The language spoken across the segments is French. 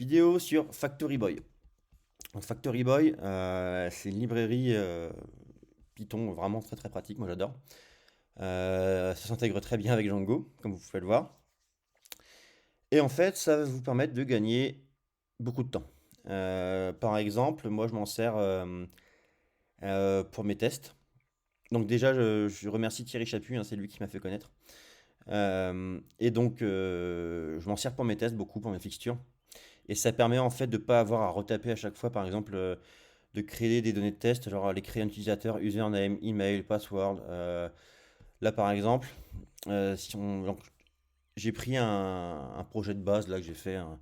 vidéo sur Factory Boy. Donc Factory Boy, c'est une librairie Python vraiment très très pratique, moi j'adore. Ça s'intègre très bien avec Django, comme vous pouvez le voir. Et en fait, ça va vous permettre de gagner beaucoup de temps. Par exemple, moi je m'en sers pour mes tests. Donc déjà, je remercie Thierry Chaput, hein, c'est lui qui m'a fait connaître. Et donc, je m'en sers pour mes tests, beaucoup pour mes fixtures. Et ça permet en fait de ne pas avoir à retaper à chaque fois, par exemple, de créer des données de test, genre les créer un utilisateur, username, email, password. Là, par exemple, donc, j'ai pris un projet de base là que j'ai fait un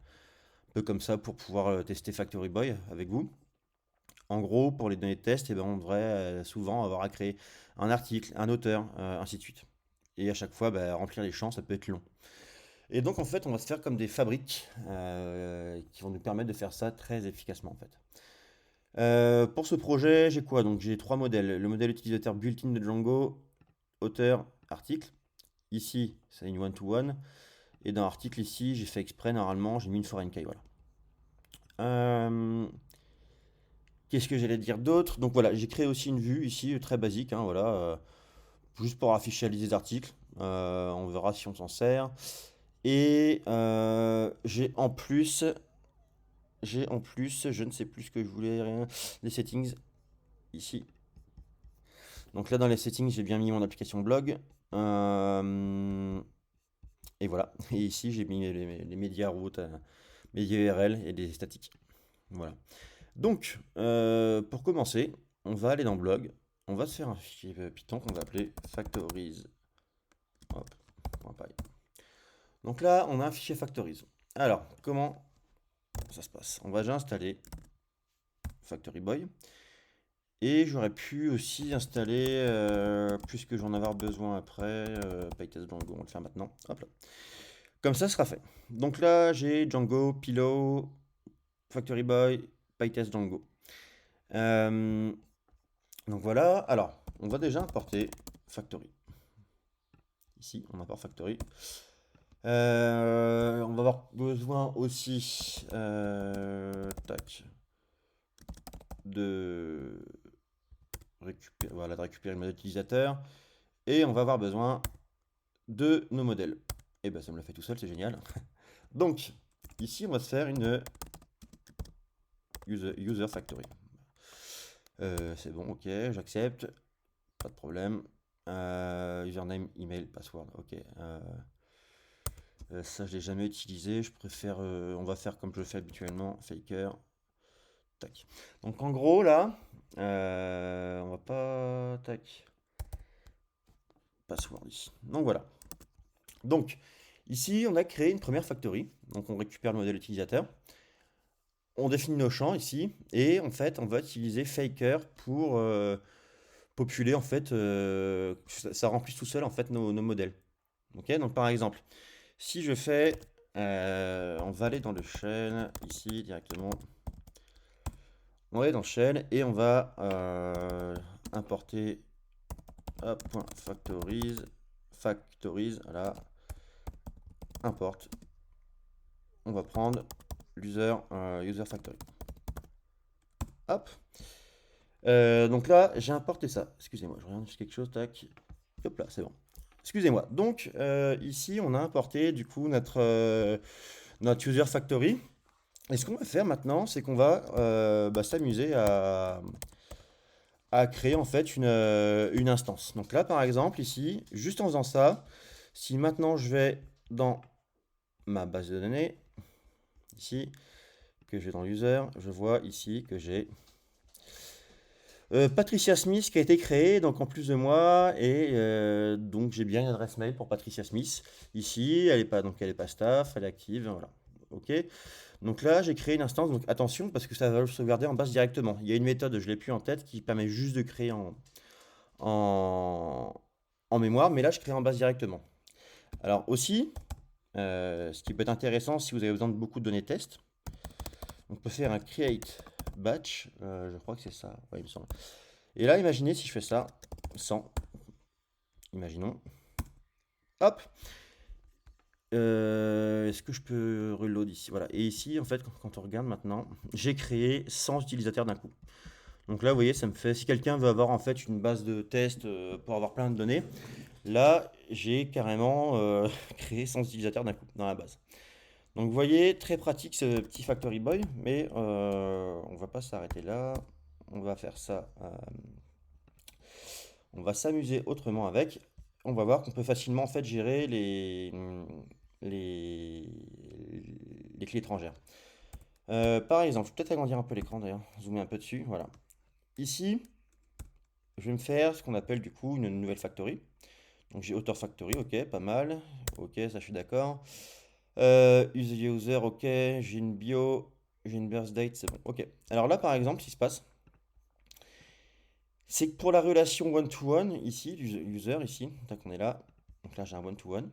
peu comme ça pour pouvoir tester Factory Boy avec vous. En gros, pour les données de test, eh ben, on devrait souvent avoir à créer un article, un auteur, ainsi de suite. Et à chaque fois, bah, remplir les champs, ça peut être long. Et donc, en fait, on va se faire comme des fabriques qui vont nous permettre de faire ça très efficacement, en fait. Pour ce projet, j'ai quoi? Donc, j'ai trois modèles. Le modèle utilisateur built-in de Django, auteur, article. Ici, c'est une one-to-one. Et dans l'article, ici, j'ai fait exprès, normalement, j'ai mis une foreign key, voilà. Euh, Qu'est-ce que j'allais dire d'autre? Donc voilà, j'ai créé aussi une vue ici, très basique, hein, voilà, juste pour afficher les articles. On verra si on s'en sert. Et j'ai en plus, je ne sais plus ce que je voulais, rien, les settings ici. Donc là, dans les settings, j'ai bien mis mon application blog. Euh, et voilà. Et ici, j'ai mis les médias routes, médias URL et des statiques. Voilà. Donc, pour commencer, on va aller dans blog. On va se faire un fichier Python qu'on va appeler factories. Hop, .py. Donc là, on a un fichier factories. Alors, comment ça se passe? On va déjà installer Factory Boy. Et j'aurais pu aussi installer, puisque j'en avoir besoin après, PyTest Django, on va le faire maintenant. Hop là. Comme ça, ce sera fait. Donc là, j'ai Django, Pillow, Factory Boy, PyTest Django. Euh, donc voilà. Alors, on va déjà importer Factory. Ici, on importe Factory. On va avoir besoin aussi tac, de voilà, de récupérer le modèle utilisateur. Et on va avoir besoin de nos modèles. Et ben ça me l'a fait tout seul, c'est génial. Donc, ici, on va se faire une user factory. C'est bon, ok, j'accepte, pas de problème. Username, email, password, ok. Ça, je l'ai jamais utilisé. Je préfère, on va faire comme je le fais habituellement, faker. Tac. Donc en gros là, on va pas, tac, password ici. Donc voilà. Donc ici, on a créé une première factory. Donc on récupère le modèle utilisateur. On définit nos champs ici et en fait, on va utiliser faker pour populer en fait, ça remplisse tout seul en fait nos modèles. Ok, donc par exemple, si je fais, on va aller dans le shell ici directement. On va aller dans shell et on va importer hop, factories, voilà, import. On va prendre user factory. Hop. Donc là, j'ai importé ça. Excusez-moi, je regarde juste quelque chose, tac. Hop là, c'est bon. Excusez-moi. Donc ici, on a importé du coup notre user factory. Et ce qu'on va faire maintenant, c'est qu'on va s'amuser à créer en fait une instance. Donc là, par exemple, ici, juste en faisant ça, si maintenant je vais dans ma base de données, ici, que j'ai dans user, je vois ici que j'ai Patricia Smith qui a été créée, donc en plus de moi, et donc j'ai bien une adresse mail pour Patricia Smith. Ici, elle est pas staff, elle est active, voilà. Ok. Donc là, j'ai créé une instance, donc attention parce que ça va le sauvegarder en base directement. Il y a une méthode, je l'ai plus en tête, qui permet juste de créer en, en mémoire, mais là, je crée en base directement. Alors aussi, ce qui peut être intéressant si vous avez besoin de beaucoup de données test, on peut faire un create batch, je crois que c'est ça, ouais, il me semble. Et là, imaginez si je fais ça, 100, imaginons, hop, Est-ce que je peux reload ici? Voilà. Et ici, en fait, quand on regarde maintenant, j'ai créé 100 utilisateurs d'un coup. Donc là, vous voyez, ça me fait, si quelqu'un veut avoir en fait une base de test pour avoir plein de données, là, j'ai carrément créé 100 utilisateurs d'un coup dans la base. Donc vous voyez, très pratique ce petit Factory Boy, mais on va pas s'arrêter là. On va faire ça. On va s'amuser autrement avec. On va voir qu'on peut facilement en fait gérer les, les clés étrangères. Par exemple, je vais peut-être agrandir un peu l'écran d'ailleurs, zoomer un peu dessus, voilà. Ici, je vais me faire ce qu'on appelle du coup une nouvelle factory. Donc j'ai Author Factory, ok, pas mal. Ok, ça je suis d'accord. User, ok, j'ai une bio, j'ai une birth date, c'est bon, ok. Alors là par exemple, ce qui se passe, c'est que pour la relation one-to-one, ici, user, ici, tac, on est là, donc là j'ai un one-to-one,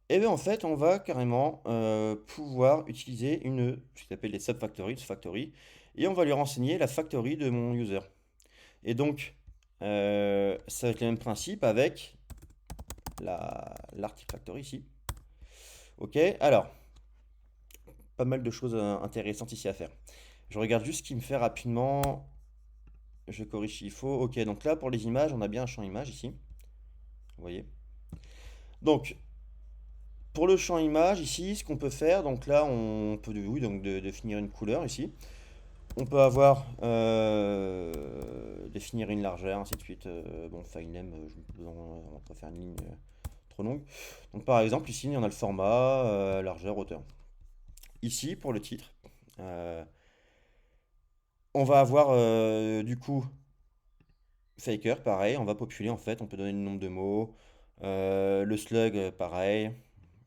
et bien en fait on va carrément pouvoir utiliser ce qu'on appelle des subfactories, et on va lui renseigner la factory de mon user. Et donc, ça va être le même principe avec l'article factory ici. Ok, alors, pas mal de choses intéressantes ici à faire. Je regarde juste ce qui me fait rapidement. Je corrige s'il faut. Ok, donc là pour les images, on a bien un champ image ici. Vous voyez. Donc, pour le champ image ici, ce qu'on peut faire, donc là on peut oui, donc définir une couleur ici. On peut avoir définir une largeur, ainsi de suite. Bon, file name, on va faire une ligne trop longue. Donc par exemple, ici, on a le format, largeur, hauteur. Ici, pour le titre, euh, on va avoir du coup faker, pareil, on va populer en fait, on peut donner le nombre de mots. Le slug, pareil.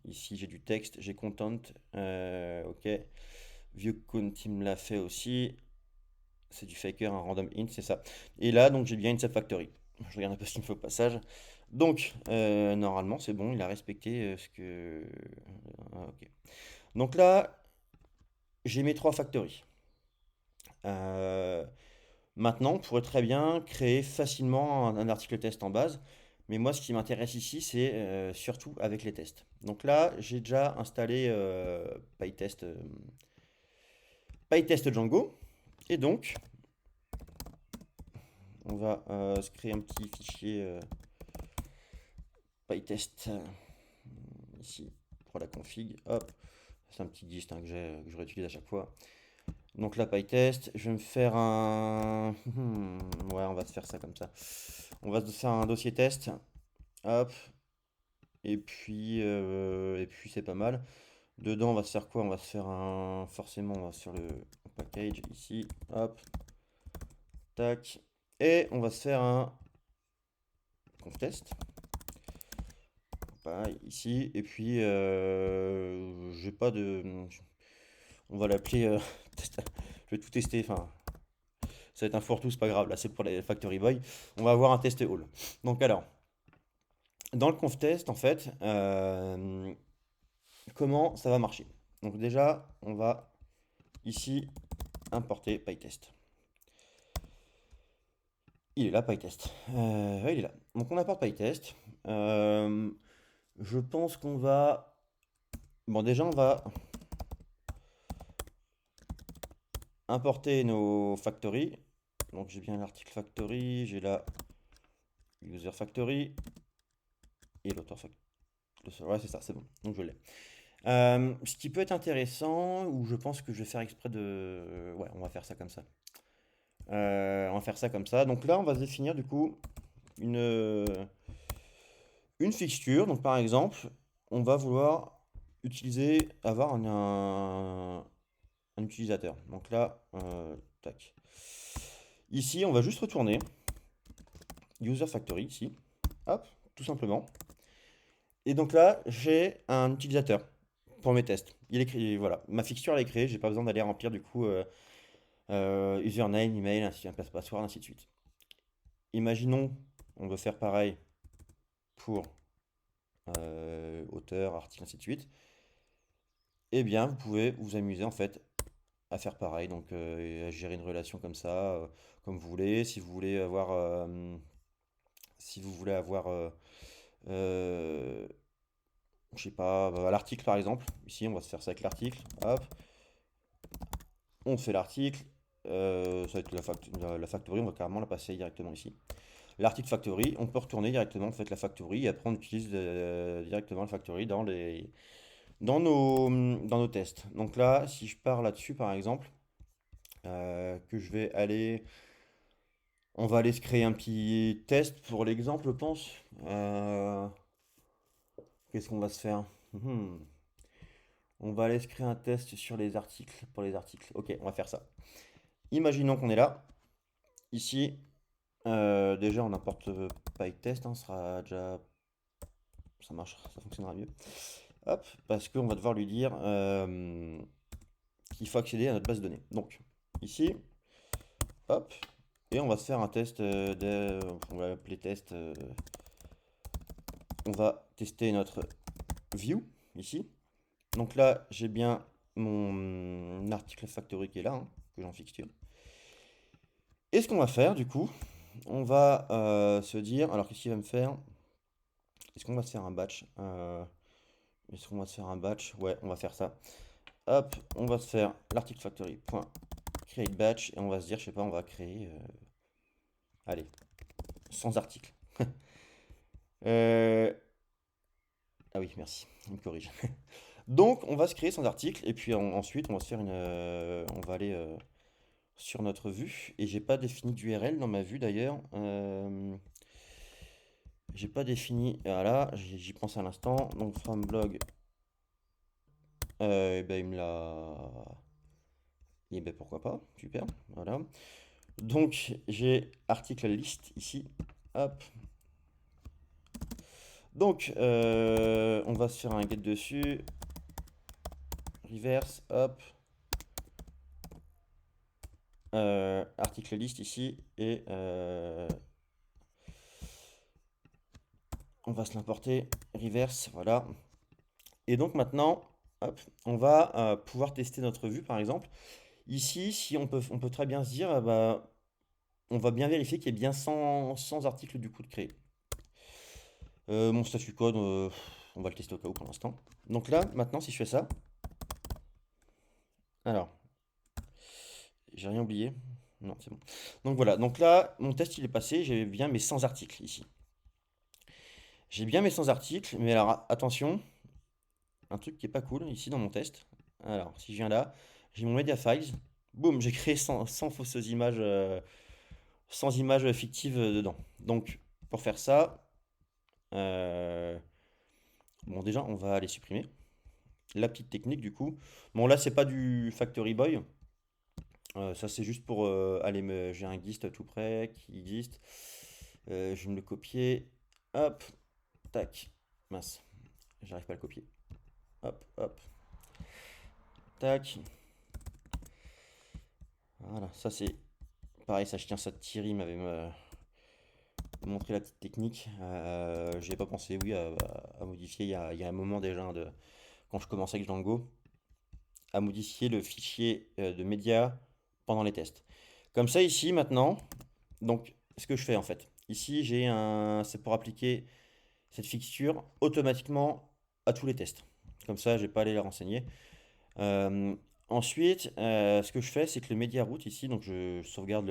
Ici, j'ai du texte, j'ai content, ok. View count, il me l'a fait aussi. C'est du faker, un random int, c'est ça. Et là, donc j'ai bien une subfactory. Je regarde un peu ce qu'il me fait au passage. Donc, normalement, c'est bon, il a respecté ce que. Ok. Donc là, j'ai mes trois factories. Euh, Maintenant, on pourrait très bien créer facilement un article test en base. Mais moi, ce qui m'intéresse ici, c'est surtout avec les tests. Donc là, j'ai déjà installé PyTest, PyTest Django. Et donc, on va se créer un petit fichier PyTest ici pour la config. Hop, c'est un petit gist hein, que je réutilise à chaque fois. Donc là, PyTest, je vais me faire un. Ouais, on va se faire ça comme ça. On va se faire un dossier test. Hop, et puis c'est pas mal. Dedans, on va se faire quoi? On va se faire un. Forcément, on va se faire le package ici. Hop, tac. Et on va se faire un conf test. Pareil, ici. Et puis, j'ai pas de. On va l'appeler. Je vais tout tester. Enfin, ça va être un fourre-tout, c'est pas grave. Là, c'est pour les Factory Boy. On va avoir un test all. Donc, alors, dans le conf test, en fait, comment ça va marcher? Donc, déjà, on va ici importer PyTest. Il est là, PyTest. Ouais, il est là. Donc, on importe PyTest. Je pense qu'on va. Bon, déjà, on va importer nos factories. Donc, j'ai bien l'article factory, j'ai la user factory et l'auteur factory. Ouais, c'est ça, c'est bon. Donc, je l'ai. Ce qui peut être intéressant, ou je pense que je vais faire exprès de. Ouais, on va faire ça comme ça. On va faire ça comme ça. Donc là, on va se définir du coup une, une fixture. Donc par exemple, on va vouloir avoir un utilisateur. Donc là, tac. Ici, on va juste retourner user factory ici. Hop, tout simplement. Et donc là, j'ai un utilisateur pour mes tests. Il est créé, voilà. Ma fixture elle est créée, j'ai pas besoin d'aller remplir du coup username, email, ainsi un password, ainsi de suite. Imaginons, on veut faire pareil pour auteur, article, ainsi de suite. Eh bien, vous pouvez vous amuser en fait à faire pareil, donc à gérer une relation comme ça, comme vous voulez. Si vous voulez avoir euh, je sais pas, l'article par exemple. Ici, on va se faire ça avec l'article. Hop, on fait l'article. Ça va être la factory, on va carrément la passer directement ici. L'article factory, on peut retourner directement en fait la factory et après on utilise directement la factory dans nos tests. Donc là, si je pars là-dessus par exemple, que je vais aller, on va aller se créer un petit test pour l'exemple, je pense. Qu'est-ce qu'on va se faire? Hmm. On va aller se créer un test sur les articles, pour les articles. Ok, on va faire ça. Imaginons qu'on est là, ici. Déjà, on importe PyTest, hein, ça marchera, ça fonctionnera mieux. Hop, parce qu'on va devoir lui dire qu'il faut accéder à notre base de données. Donc, ici, hop, et on va se faire un test, on va l'appeler test, on va tester notre view, ici. Donc là, j'ai bien mon article factory qui est là, hein, que j'en fixture. Et ce qu'on va faire, du coup, on va se dire, alors qu'est-ce qu'il va me faire? Est-ce qu'on va se faire un batch? Est-ce qu'on va se faire un batch? Ouais, on va faire ça. Hop, on va se faire l'article factory.create batch et on va se dire, je sais pas, on va créer, allez, 100 articles. Euh, ah oui, merci, il me corrige. Donc, on va se créer 100 articles et puis ensuite, on va se faire on va aller sur notre vue et j'ai pas défini d'URL dans ma vue d'ailleurs. J'ai pas défini, voilà, j'y pense à l'instant. Donc, from blog, et ben il me l'a. Et ben pourquoi pas, super, voilà. Donc j'ai article list ici, hop. Donc on va se faire un get dessus, reverse, hop. Article list ici, et on va se l'importer, reverse, voilà. Et donc maintenant, hop, on va pouvoir tester notre vue par exemple. Ici, si on peut très bien se dire, bah, on va bien vérifier qu'il y ait bien 100 articles du coup de créer. Mon statut code, on va le tester au cas où pour l'instant. Donc là, maintenant, si je fais ça, alors, j'ai rien oublié. Non, c'est bon. Donc voilà, donc là, mon test il est passé, j'ai bien mes 100 articles ici. J'ai bien mes 100 articles, mais alors attention, un truc qui est pas cool ici dans mon test. Alors, si je viens là, j'ai mon media files, boum, j'ai créé 100 fausses images, 100 images fictives dedans. Donc, pour faire ça, euh, bon, déjà, on va les supprimer. La petite technique du coup. Bon, là, c'est pas du Factory Boy. Ça, c'est juste pour aller me. J'ai un gist tout près qui existe. Je vais me le copier. Hop, tac. Mince, j'arrive pas à le copier. Hop, hop, tac. Voilà, ça c'est pareil. Ça, je tiens ça de Thierry m'avait montré la petite technique. J'y ai pas pensé, oui, à modifier. Il y a un moment déjà, hein, quand je commençais avec Django, à modifier le fichier de média pendant les tests. Comme ça, ici, maintenant, donc, ce que je fais en fait, ici, c'est pour appliquer cette fixture automatiquement à tous les tests. Comme ça, je vais pas aller les renseigner. Euh, Ensuite, ce que je fais, c'est que le media root ici, donc je sauvegarde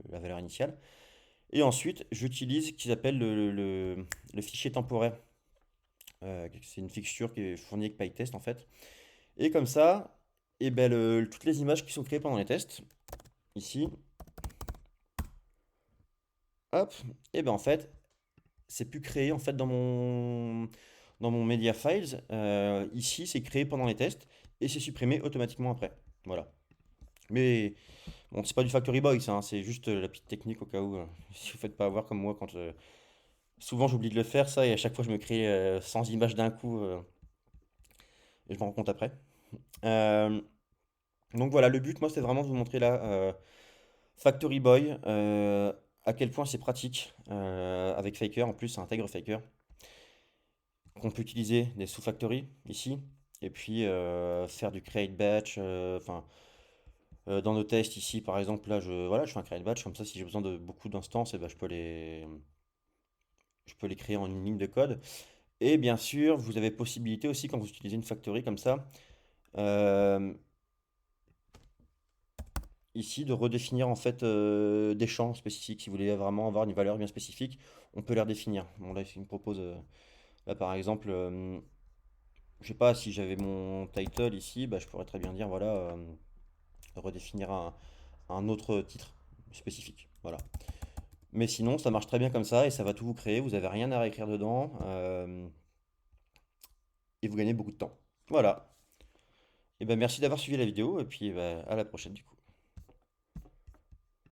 la valeur initiale. Et ensuite, j'utilise ce qu'ils appellent le fichier temporaire. C'est une fixture qui est fournie avec PyTest en fait. Et comme ça, et ben toutes les images qui sont créées pendant les tests, ici, hop, et ben en fait, c'est plus créé en fait dans mon media files. Ici, c'est créé pendant les tests et c'est supprimé automatiquement après. Voilà. Mais bon, c'est pas du Factory Boy, ça, hein, c'est juste la petite technique au cas où. Si vous faites pas avoir comme moi quand souvent j'oublie de le faire ça et à chaque fois je me crée 100 images d'un coup et je m'en rends compte après. Euh, donc voilà, le but moi c'est vraiment de vous montrer là Factory Boy, à quel point c'est pratique avec Faker. En plus, ça intègre Faker qu'on peut utiliser des sous-factories ici, et puis faire du create batch, enfin dans nos tests ici par exemple, là voilà, je fais un create batch, comme ça si j'ai besoin de beaucoup d'instances, et ben, je peux les créer en une ligne de code. Et bien sûr, vous avez possibilité aussi quand vous utilisez une factory comme ça, euh, ici de redéfinir en fait des champs spécifiques. Si vous voulez vraiment avoir une valeur bien spécifique, on peut les redéfinir. Bon là, il me propose là par exemple, je sais pas si j'avais mon title ici, bah, je pourrais très bien dire voilà redéfinir un autre titre spécifique. Voilà. Mais sinon, ça marche très bien comme ça et ça va tout vous créer. Vous avez rien à réécrire dedans et vous gagnez beaucoup de temps. Voilà. Et ben merci d'avoir suivi la vidéo et puis bah, à la prochaine du coup.